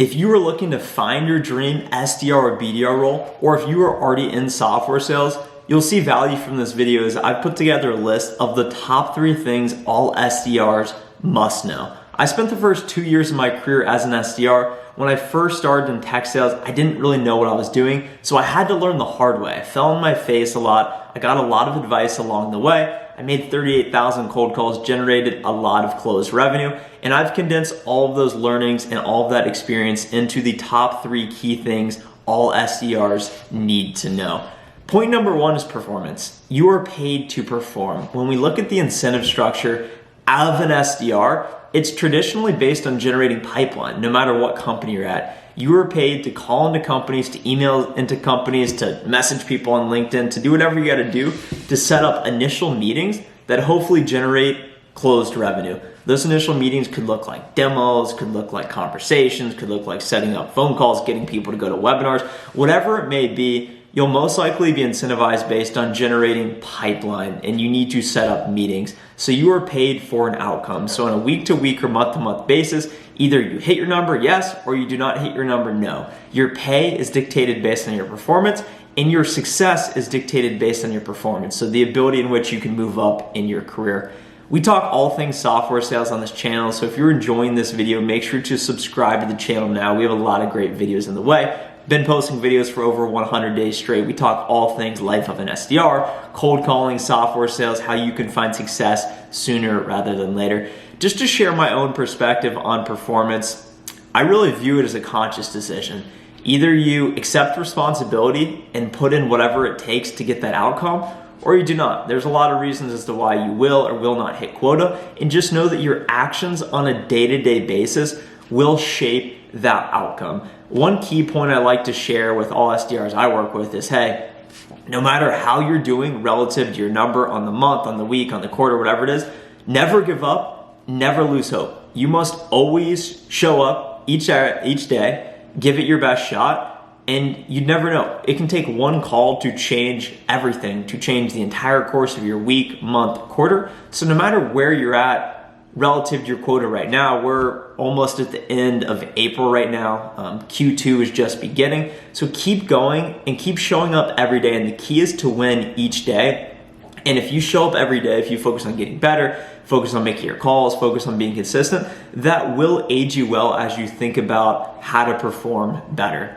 If you are looking to find your dream SDR or BDR role, or if you are already in software sales, you'll see value from this video as I've put together a list of the top 3 things all SDRs must know. I spent the first 2 years of my career as an SDR. When I first started in tech sales, I didn't really know what I was doing, so I had to learn the hard way. I fell on my face a lot. I got a lot of advice along the way. I made 38,000 cold calls, generated a lot of closed revenue, and I've condensed all of those learnings and all of that experience into the top 3 key things all SDRs need to know. Point number 1 is performance. You are paid to perform. When we look at the incentive structure of an SDR, it's traditionally based on generating pipeline, no matter what company you're at. You are paid to call into companies, to email into companies, to message people on LinkedIn, to do whatever you gotta do to set up initial meetings that hopefully generate closed revenue. Those initial meetings could look like demos, could look like conversations, could look like setting up phone calls, getting people to go to webinars, whatever it may be. You'll most likely be incentivized based on generating pipeline, and you need to set up meetings. So you are paid for an outcome. So on a week-to-week or month-to-month basis, either you hit your number, yes, or you do not hit your number, no. Your pay is dictated based on your performance, and your success is dictated based on your performance. So the ability in which you can move up in your career. We talk all things software sales on this channel, so if you're enjoying this video, make sure to subscribe to the channel now. We have a lot of great videos in the way. Been posting videos for over 100 days straight. We talk all things life of an SDR, cold calling, software sales, how you can find success sooner rather than later. Just to share my own perspective on performance, I really view it as a conscious decision. Either you accept responsibility and put in whatever it takes to get that outcome, or you do not. There's a lot of reasons as to why you will or will not hit quota, and just know that your actions on a day-to-day basis will shape that outcome. One key point I like to share with all SDRs I work with is, hey, no matter how you're doing relative to your number on the month, on the week, on the quarter, whatever it is, never give up, never lose hope. You must always show up each day, give it your best shot, and you never know. It can take one call to change everything, to change the entire course of your week, month, quarter. So no matter where you're at relative to your quota right now, we're almost at the end of April right now. Q2 is just beginning. So keep going and keep showing up every day. And the key is to win each day. And if you show up every day, if you focus on getting better, focus on making your calls, focus on being consistent, that will aid you well as you think about how to perform better.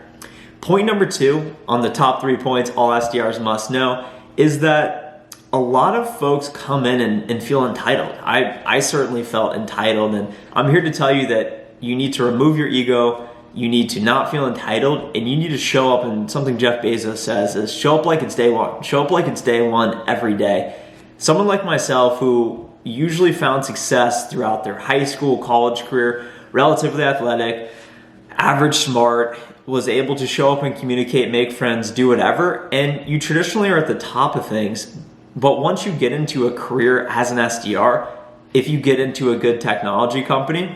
Point number 2 on the top 3 points all SDRs must know is that a lot of folks come in and feel entitled. I certainly felt entitled, and I'm here to tell you that you need to remove your ego, you need to not feel entitled, and you need to show up, and something Jeff Bezos says is show up like it's day one. Show up like it's day one every day. Someone like myself who usually found success throughout their high school, college career, relatively athletic, average smart, was able to show up and communicate, make friends, do whatever, and you traditionally are at the top of things. But once you get into a career as an SDR, if you get into a good technology company,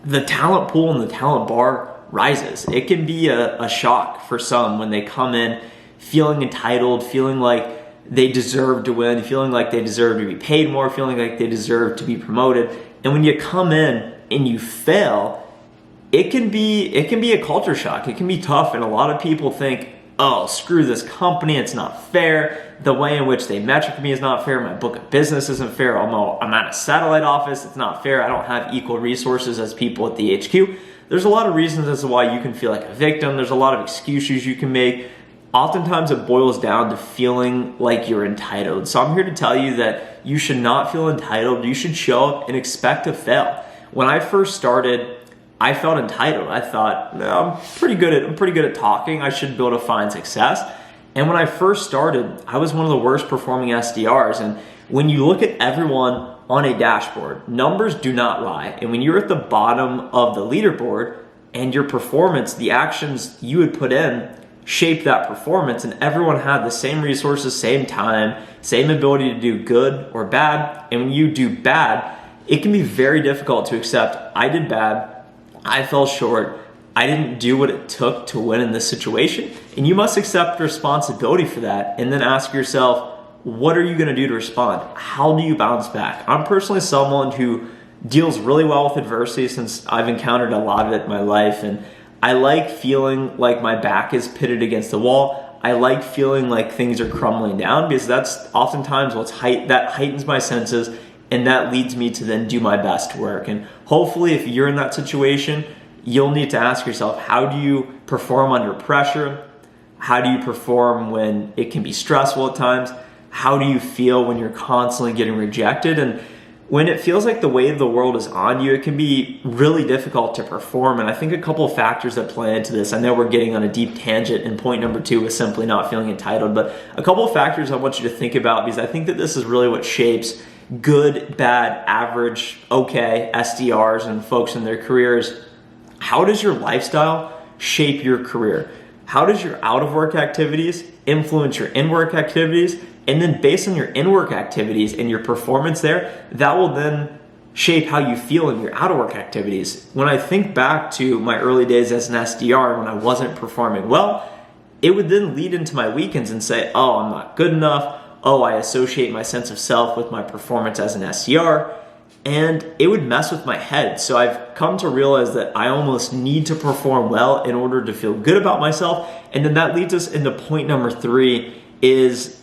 the talent pool and the talent bar rises. It can be a shock for some when they come in feeling entitled, feeling like they deserve to win, feeling like they deserve to be paid more, feeling like they deserve to be promoted. And when you come in and you fail, it can be a culture shock. It can be tough, and a lot of people think, oh, screw this company, it's not fair. The way in which they metric me is not fair. My book of business isn't fair. I'm at a satellite office, it's not fair. I don't have equal resources as people at the HQ. There's a lot of reasons as to why you can feel like a victim. There's a lot of excuses you can make. Oftentimes it boils down to feeling like you're entitled. So I'm here to tell you that you should not feel entitled. You should show up and expect to fail. When I first started, I felt entitled. I thought, no, I'm pretty good at talking. I should be able to find success. And when I first started, I was one of the worst performing SDRs. And when you look at everyone on a dashboard, numbers do not lie. And when you're at the bottom of the leaderboard and your performance, the actions you would put in shape that performance, and everyone had the same resources, same time, same ability to do good or bad. And when you do bad, it can be very difficult to accept, I did bad, I fell short, I didn't do what it took to win in this situation, and you must accept responsibility for that and then ask yourself, what are you going to do to respond? How do you bounce back? I'm personally someone who deals really well with adversity since I've encountered a lot of it in my life, and I like feeling like my back is pitted against the wall. I like feeling like things are crumbling down, because that's oftentimes that heightens my senses, and that leads me to then do my best work. And hopefully if you're in that situation, you'll need to ask yourself, how do you perform under pressure? How do you perform when it can be stressful at times? How do you feel when you're constantly getting rejected? And when it feels like the weight of the world is on you, it can be really difficult to perform. And I think a couple of factors that play into this, I know we're getting on a deep tangent, and point number 2 is simply not feeling entitled, but a couple of factors I want you to think about, because I think that this is really what shapes good, bad, average, okay SDRs and folks in their careers. How does your lifestyle shape your career? How does your out of work activities influence your in work activities? And then based on your in-work activities and your performance there, that will then shape how you feel in your out-of-work activities. When I think back to my early days as an SDR, when I wasn't performing well, it would then lead into my weekends and say, oh, I'm not good enough. Oh, I associate my sense of self with my performance as an SDR. And it would mess with my head. So I've come to realize that I almost need to perform well in order to feel good about myself. And then that leads us into point number 3 is,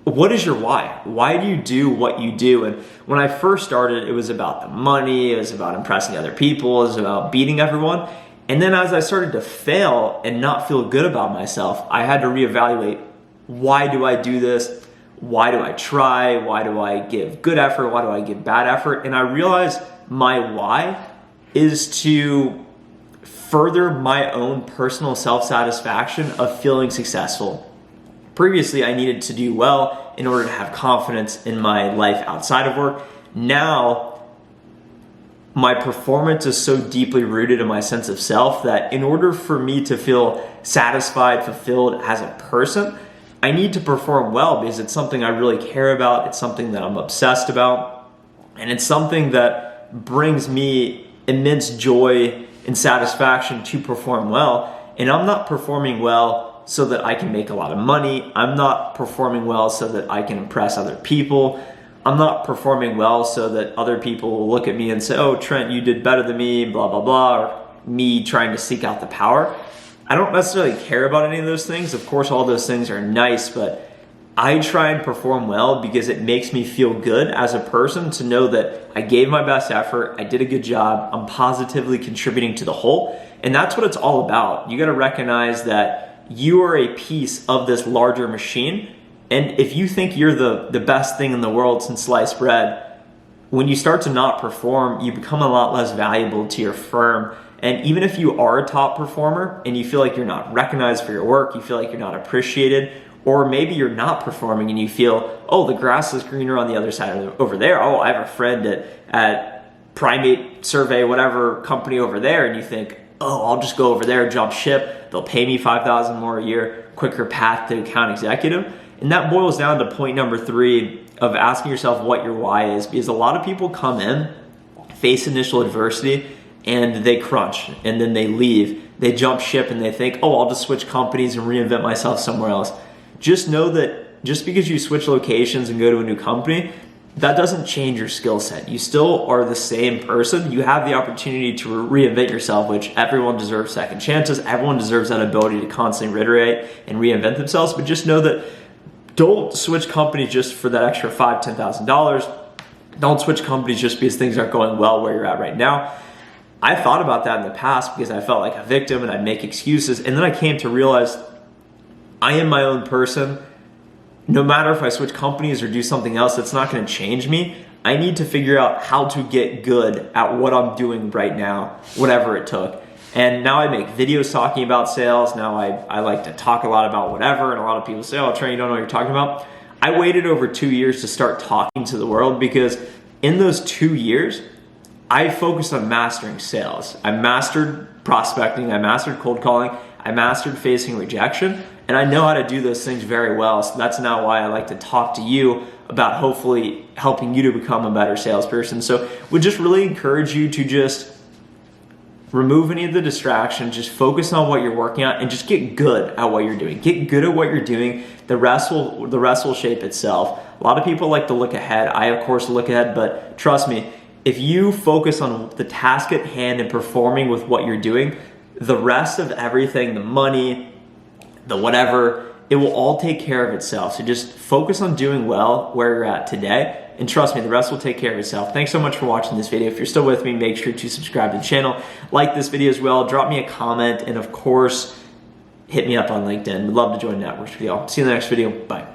what is your why? Why do you do what you do? And when I first started, it was about the money, it was about impressing other people, it was about beating everyone. And then as I started to fail and not feel good about myself, I had to reevaluate, why do I do this? Why do I try? Why do I give good effort? Why do I give bad effort? And I realized my why is to further my own personal self-satisfaction of feeling successful. Previously, I needed to do well in order to have confidence in my life outside of work. Now, my performance is so deeply rooted in my sense of self that in order for me to feel satisfied, fulfilled as a person, I need to perform well, because it's something I really care about. It's something that I'm obsessed about. And it's something that brings me immense joy and satisfaction to perform well. And I'm not performing well so that I can make a lot of money. I'm not performing well so that I can impress other people. I'm not performing well so that other people will look at me and say, oh, Trent, you did better than me, blah, blah, blah, or me trying to seek out the power. I don't necessarily care about any of those things. Of course, all those things are nice, but I try and perform well because it makes me feel good as a person to know that I gave my best effort, I did a good job, I'm positively contributing to the whole. And that's what it's all about. You got to recognize that you are a piece of this larger machine. And if you think you're the best thing in the world since sliced bread, when you start to not perform, you become a lot less valuable to your firm. And even if you are a top performer and you feel like you're not recognized for your work, you feel like you're not appreciated, or maybe you're not performing and you feel, oh, the grass is greener on the other side over there. Oh, I have a friend at Primate Survey, whatever company over there, and you think, oh, I'll just go over there, jump ship. They'll pay me $5,000 more a year, quicker path to account executive. And that boils down to point number 3 of asking yourself what your why is, because a lot of people come in, face initial adversity, and they crunch, and then they leave. They jump ship and they think, oh, I'll just switch companies and reinvent myself somewhere else. Just know that just because you switch locations and go to a new company, that doesn't change your skill set. You still are the same person. You have the opportunity to reinvent yourself, which everyone deserves second chances. Everyone deserves that ability to constantly iterate and reinvent themselves. But just know that don't switch companies just for that extra $5,000, $10,000. Don't switch companies just because things aren't going well where you're at right now. I thought about that in the past because I felt like a victim and I'd make excuses. And then I came to realize I am my own person. No matter if I switch companies or do something else, that's not going to change me. I need to figure out how to get good at what I'm doing right now, whatever it took. And now I make videos talking about sales. Now I like to talk a lot about whatever. And a lot of people say, oh, Trent, you don't know what you're talking about. I waited over 2 years to start talking to the world because in those 2 years, I focused on mastering sales. I mastered prospecting. I mastered cold calling. I mastered facing rejection. And I know how to do those things very well. So that's now why I like to talk to you about hopefully helping you to become a better salesperson. So would just really encourage you to just remove any of the distractions, just focus on what you're working on and just get good at what you're doing. Get good at what you're doing. The rest will shape itself. A lot of people like to look ahead. I of course look ahead, but trust me, if you focus on the task at hand and performing with what you're doing, The rest of everything, the money, the whatever, it will all take care of itself. So just focus on doing well where you're at today. And trust me, the rest will take care of itself. Thanks so much for watching this video. If you're still with me, make sure to subscribe to the channel. Like this video as well. Drop me a comment. And of course, hit me up on LinkedIn. We'd love to join networks with y'all. See you in the next video. Bye.